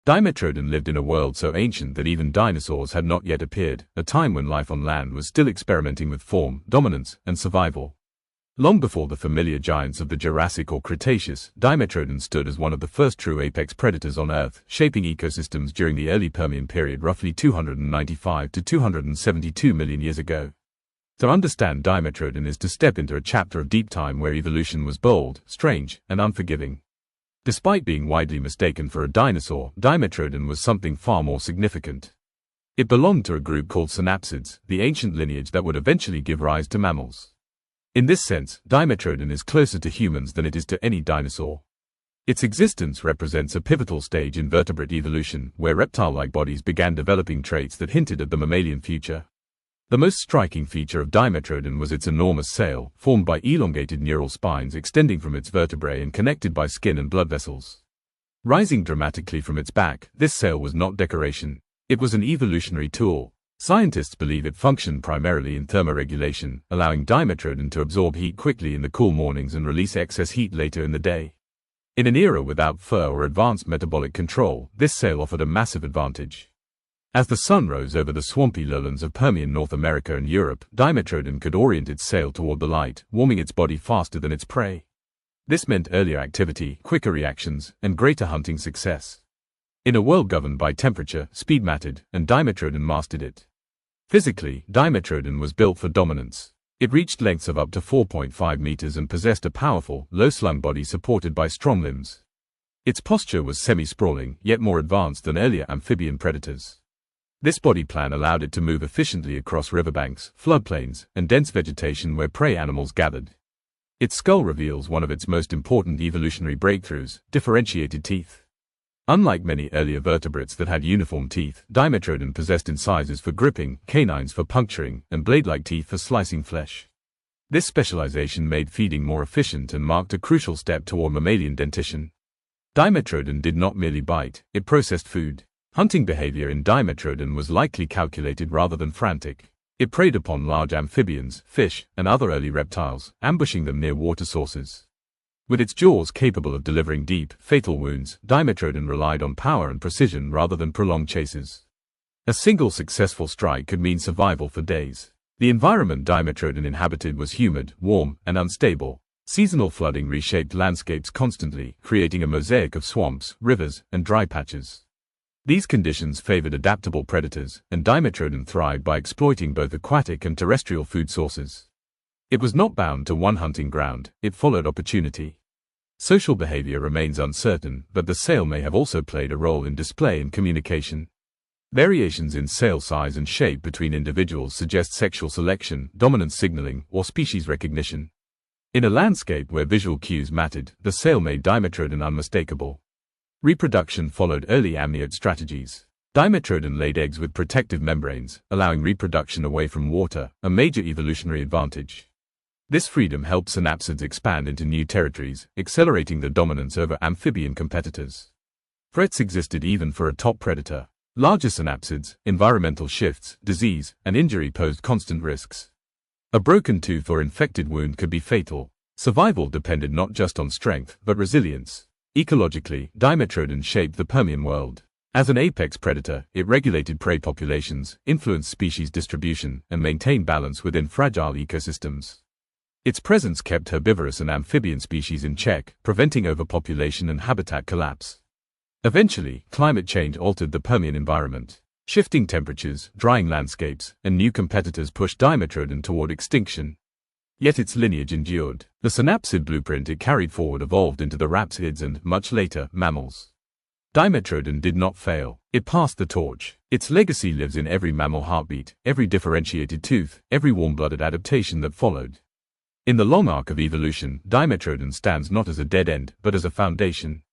Dimetrodon lived in a world so ancient that even dinosaurs had not yet appeared, a time when life on land was still experimenting with form, dominance, and survival. Long before the familiar giants of the Jurassic or Cretaceous, Dimetrodon stood as one of the first true apex predators on Earth, shaping ecosystems during the early Permian period roughly 295 to 272 million years ago. To understand Dimetrodon is to step into a chapter of deep time where evolution was bold, strange, and unforgiving. Despite being widely mistaken for a dinosaur, Dimetrodon was something far more significant. It belonged to a group called synapsids, the ancient lineage that would eventually give rise to mammals. In this sense, Dimetrodon is closer to humans than it is to any dinosaur. Its existence represents a pivotal stage in vertebrate evolution, where reptile-like bodies began developing traits that hinted at the mammalian future. The most striking feature of Dimetrodon was its enormous sail, formed by elongated neural spines extending from its vertebrae and connected by skin and blood vessels. Rising dramatically from its back, this sail was not decoration. It was an evolutionary tool. Scientists believe it functioned primarily in thermoregulation, allowing Dimetrodon to absorb heat quickly in the cool mornings and release excess heat later in the day. In an era without fur or advanced metabolic control, this sail offered a massive advantage. As the sun rose over the swampy lowlands of Permian North America and Europe, Dimetrodon could orient its sail toward the light, warming its body faster than its prey. This meant earlier activity, quicker reactions, and greater hunting success. In a world governed by temperature, speed mattered, and Dimetrodon mastered it. Physically, Dimetrodon was built for dominance. It reached lengths of up to 4.5 meters and possessed a powerful, low-slung body supported by strong limbs. Its posture was semi-sprawling, yet more advanced than earlier amphibian predators. This body plan allowed it to move efficiently across riverbanks, floodplains, and dense vegetation where prey animals gathered. Its skull reveals one of its most important evolutionary breakthroughs: differentiated teeth. Unlike many earlier vertebrates that had uniform teeth, Dimetrodon possessed incisors for gripping, canines for puncturing, and blade-like teeth for slicing flesh. This specialization made feeding more efficient and marked a crucial step toward mammalian dentition. Dimetrodon did not merely bite, it processed food. Hunting behavior in Dimetrodon was likely calculated rather than frantic. It preyed upon large amphibians, fish, and other early reptiles, ambushing them near water sources. With its jaws capable of delivering deep, fatal wounds, Dimetrodon relied on power and precision rather than prolonged chases. A single successful strike could mean survival for days. The environment Dimetrodon inhabited was humid, warm, and unstable. Seasonal flooding reshaped landscapes constantly, creating a mosaic of swamps, rivers, and dry patches. These conditions favored adaptable predators, and Dimetrodon thrived by exploiting both aquatic and terrestrial food sources. It was not bound to one hunting ground, it followed opportunity. Social behavior remains uncertain, but the sail may have also played a role in display and communication. Variations in sail size and shape between individuals suggest sexual selection, dominance signaling, or species recognition. In a landscape where visual cues mattered, the sail made Dimetrodon unmistakable. Reproduction followed early amniote strategies. Dimetrodon laid eggs with protective membranes, allowing reproduction away from water, a major evolutionary advantage. This freedom helped synapsids expand into new territories, accelerating their dominance over amphibian competitors. Threats existed even for a top predator. Larger synapsids, environmental shifts, disease, and injury posed constant risks. A broken tooth or infected wound could be fatal. Survival depended not just on strength, but resilience. Ecologically, Dimetrodon shaped the Permian world. As an apex predator, it regulated prey populations, influenced species distribution, and maintained balance within fragile ecosystems. Its presence kept herbivorous and amphibian species in check, preventing overpopulation and habitat collapse. Eventually, climate change altered the Permian environment. Shifting temperatures, drying landscapes, and new competitors pushed Dimetrodon toward extinction. Yet its lineage endured. The synapsid blueprint it carried forward evolved into the rhapsids and, much later, mammals. Dimetrodon did not fail. It passed the torch. Its legacy lives in every mammal heartbeat, every differentiated tooth, every warm-blooded adaptation that followed. In the long arc of evolution, Dimetrodon stands not as a dead end, but as a foundation.